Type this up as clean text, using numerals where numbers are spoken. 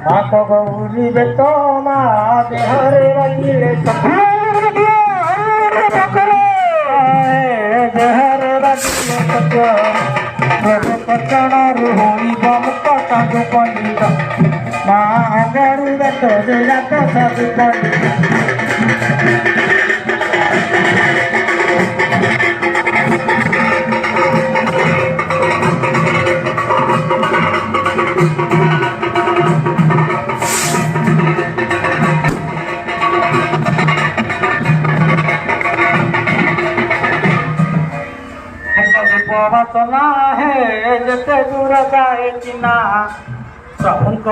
माको गौरी बेतो मा देहरे रंगीले देहरे रंगीले सत्य प्रभु कचना रुहोई बम पटांग पंडित मा अंगारू बेतो देयात साधु पंडित पवतना है जते दूर जाए चिना प्रभु